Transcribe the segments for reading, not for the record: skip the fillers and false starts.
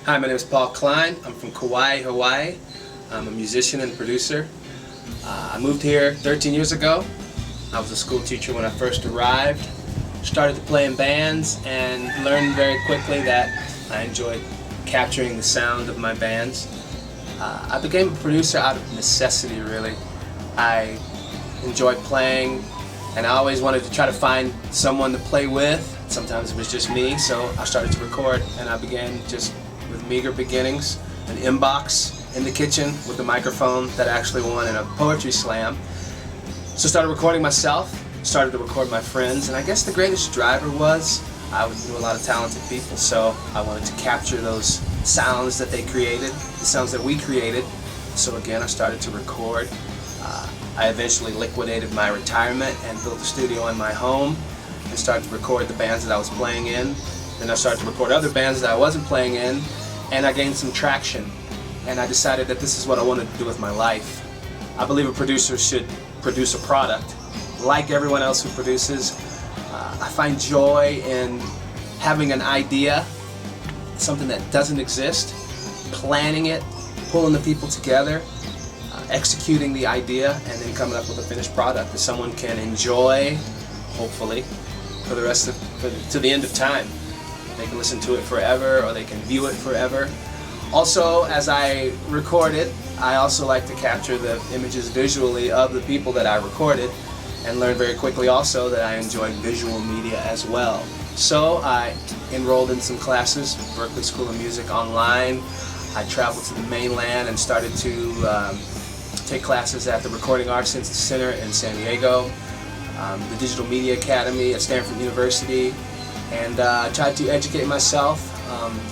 Hi, my name is Cline. I'm from Kauai, Hawaii. I'm a musician and producer. I moved here 13 years ago. I was a school teacher when I first arrived. Started to play in bands and learned very quickly that I enjoyed capturing the sound of my bands. I became a producer out of necessity, really. I enjoyed playing and I always wanted to try to find someone to play with. Sometimes it was just me, so I started to record, and I began just with meager beginnings, an inbox in the kitchen with a microphone that actually won in a poetry slam. So started recording myself, started to record my friends, and I guess the greatest driver was I knew a lot of talented people, so I wanted to capture those sounds that they created, the sounds that we created. So again, I started to record. I eventually liquidated my retirement and built a studio in my home and started to record the bands that I was playing in. Then I started to record other bands that I wasn't playing in, and I gained some traction. And I decided that this is what I wanted to do with my life. I believe a producer should produce a product. Like everyone else who produces, I find joy in having an idea, something that doesn't exist, planning it, pulling the people together, executing the idea, and then coming up with a finished product that someone can enjoy, hopefully, for the rest of, to the end of time. They can listen to it forever, or they can view it forever. Also, as I record it, I also like to capture the images visually of the people that I recorded, and learn very quickly also that I enjoy visual media as well. So I enrolled in some classes, Berklee School of Music online. I traveled to the mainland and started to take classes at the Recording Arts Center in San Diego, the Digital Media Academy at Stanford University, and tried to educate myself.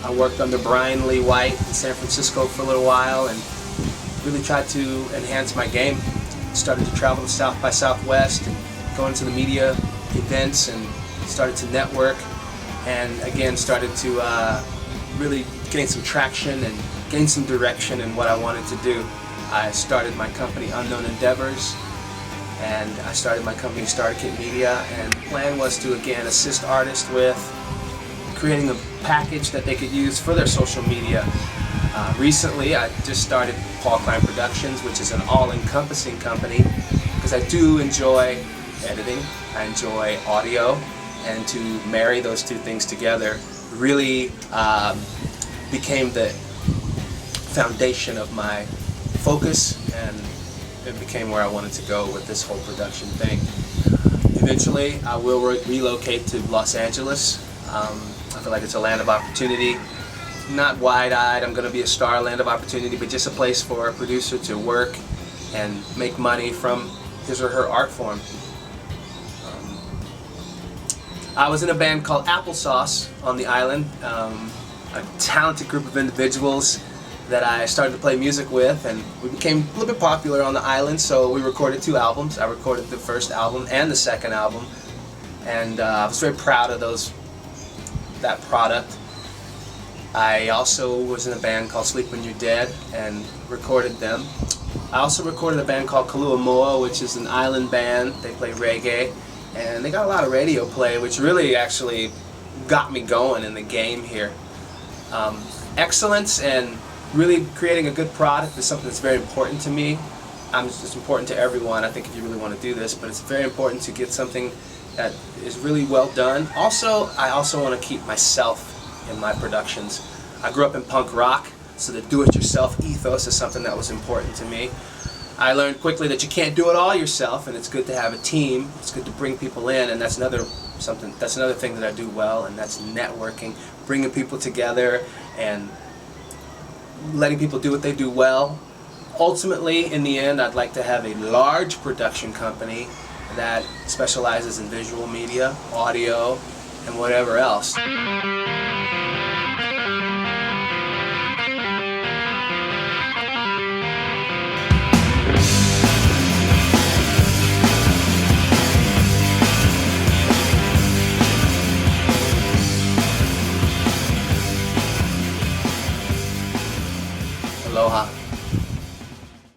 I worked under Brian Lee White in San Francisco for a little while and really tried to enhance my game. Started to travel to South by Southwest and go into the media events and started to network, and again started to really gain some traction and gain some direction in what I wanted to do. I started my company Unknown Endeavors, and I started my company Starter Kit Media, and the plan was to again assist artists with creating a package that they could use for their social media. Recently I just started Cline Productions, which is an all-encompassing company, because I do enjoy editing, I enjoy audio, and to marry those two things together really became the foundation of my focus, and it became where I wanted to go with this whole production thing. Eventually I will relocate to Los Angeles. I feel like it's a land of opportunity. Not wide-eyed, I'm going to be a star, land of opportunity, but just a place for a producer to work and make money from his or her art form. I was in a band called Applesauce on the island, a talented group of individuals that I started to play music with, and we became a little bit popular on the island, so we recorded 2 albums. I recorded the first album and the second album, and I was very proud of that product. I also was in a band called Sleep When You're Dead and recorded them. I also recorded a band called Kalua Moa, which is an island band. They play reggae, and they got a lot of radio play, which really actually got me going in the game here. Excellence and really creating a good product is something that's very important to me. It's important to everyone, I think, if you really want to do this, but it's very important to get something that is really well done. Also, I also want to keep myself in my productions. I grew up in punk rock, so the do-it-yourself ethos is something that was important to me. I learned quickly that you can't do it all yourself, and it's good to have a team. It's good to bring people in, and that's another thing that I do well, and that's networking, bringing people together and letting people do what they do well. Ultimately, in the end, I'd like to have a large production company that specializes in visual media, audio, and whatever else.